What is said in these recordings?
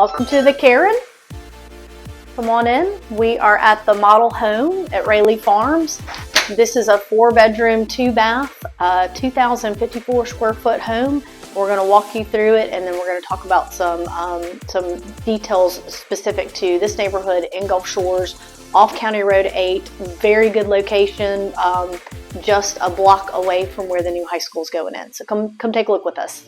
Welcome to the Karen. Come on in. We are at the model home at Raley Farms. This is a 4-bedroom, 2-bath, 2,054 square foot home. We're going to walk you through it, and then we're going to talk about some details specific to this neighborhood in Gulf Shores, off County Road 8. Very good location, just a block away from where the new high school is going in. So come take a look with us.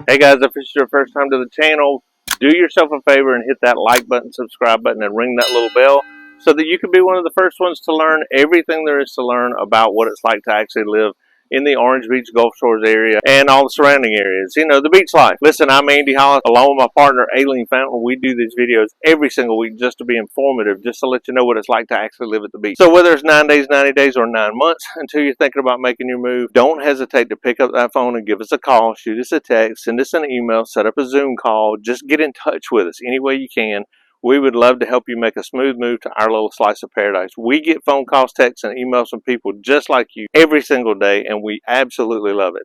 Hey guys, if it's your first time to the channel, do yourself a favor and hit that like button, subscribe button, and ring that little bell so that you can be one of the first ones to learn everything there is to learn about what it's like to actually live in the Orange Beach, Gulf Shores area and all the surrounding areas. You know, the beach life. Listen, I'm Andy Hollis, along with my partner, Aileen Fountain. We do these videos every single week just to be informative, just to let you know what it's like to actually live at the beach. So whether it's 9 days, 90 days, or 9 months until you're thinking about making your move, don't hesitate to pick up that phone and give us a call, shoot us a text, send us an email, set up a Zoom call. Just get in touch with us any way you can. We would love to help you make a smooth move to our little slice of paradise. We get phone calls, texts, and emails from people just like you every single day, and we absolutely love it.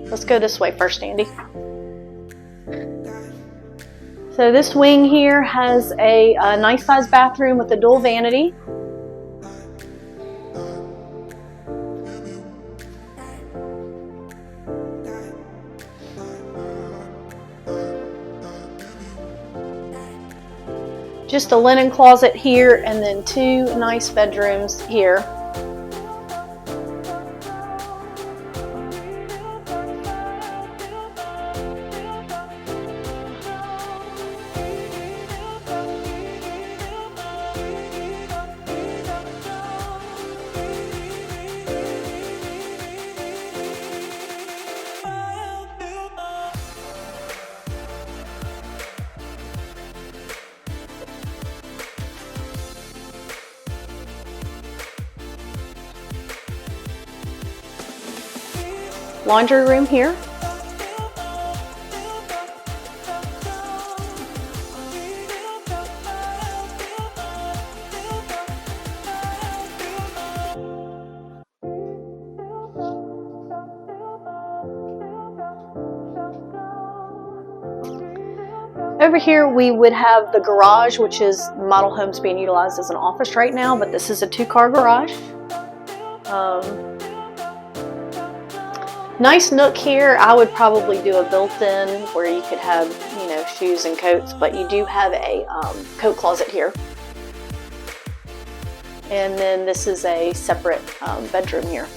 Let's go this way first, Andy. So this wing here has a nice sized bathroom with a dual vanity. Just a linen closet here, and then 2 nice bedrooms here. Laundry room here. Over here we would have the garage, which is model homes being utilized as an office right now, but this is a 2-car garage. Nice nook here. I would probably do a built-in where you could have, you know, shoes and coats, but you do have a coat closet here. And then this is a separate bedroom here.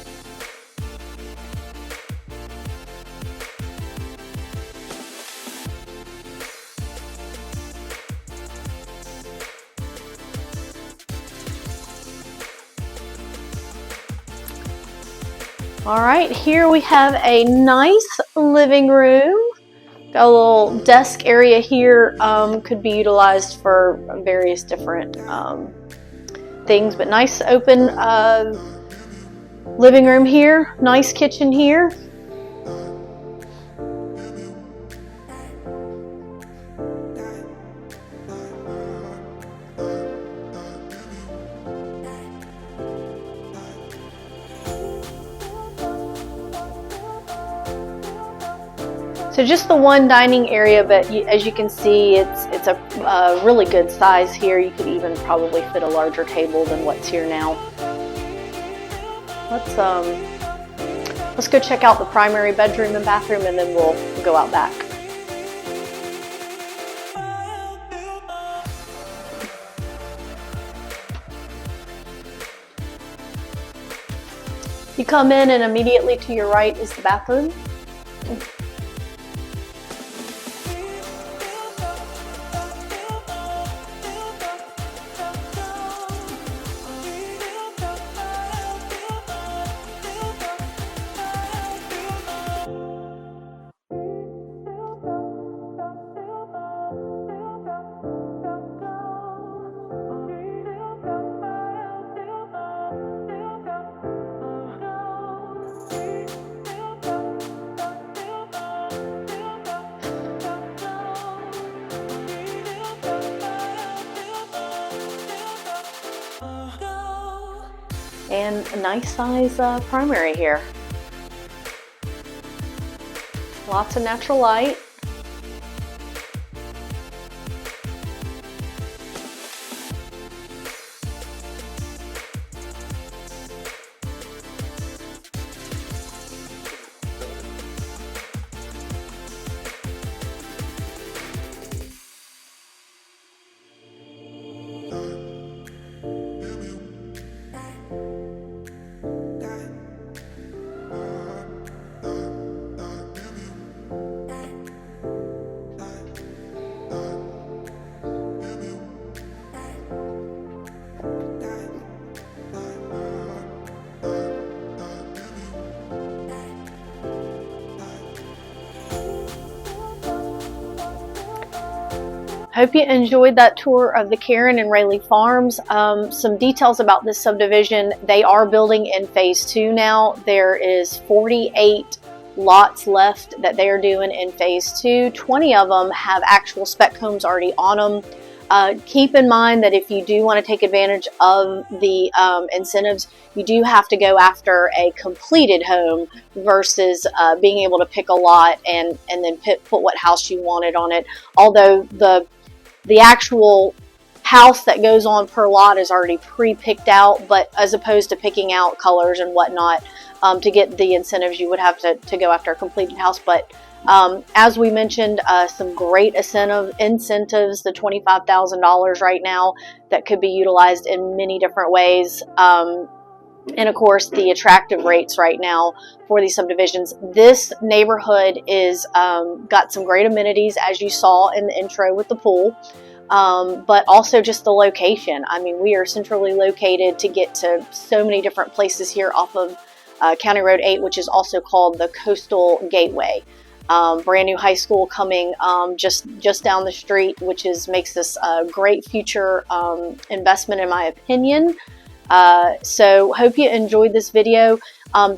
All right, here we have a nice living room. Got a little desk area here, could be utilized for various different things, but nice open living room here, nice kitchen here. So just the one dining area, but as you can see, it's a really good size here. You could even probably fit a larger table than what's here now. Let's go check out the primary bedroom and bathroom, and then we'll go out back. You come in, and immediately to your right is the bathroom. and a nice size primary here. Lots of natural light. Hope you enjoyed that tour of the Karen and Raley Farms. Some details about this subdivision: they are building in phase 2 now. There is 48 lots left that they are doing in phase 2. 20 of them have actual spec homes already on them. Keep in mind that if you do want to take advantage of the incentives, you do have to go after a completed home versus being able to pick a lot and then put what house you wanted on it. Although the actual house that goes on per lot is already pre-picked out, but as opposed to picking out colors and whatnot, to get the incentives, you would have to go after a completed house. But as we mentioned, some great incentives, the $25,000 right now that could be utilized in many different ways. And of course, the attractive rates right now for these subdivisions. This neighborhood is got some great amenities, as you saw in the intro with the pool, but also just the location. I mean, we are centrally located to get to so many different places here off of County Road 8, which is also called the Coastal Gateway. Brand new high school coming just down the street, which makes this a great future investment, in my opinion. So hope you enjoyed this video.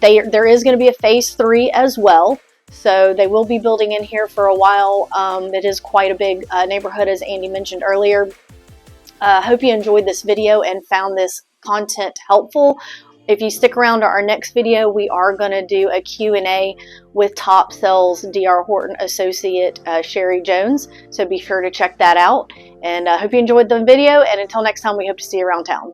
There is going to be a phase 3 as well, so they will be building in here for a while. It is quite a big neighborhood, as Andy mentioned earlier. Hope you enjoyed this video and found this content helpful. If you stick around to our next video, we are going to do a Q&A with Top Sales DR Horton Associate Sherry Jones, so be sure to check that out. And I hope you enjoyed the video, and until next time, we hope to see you around town.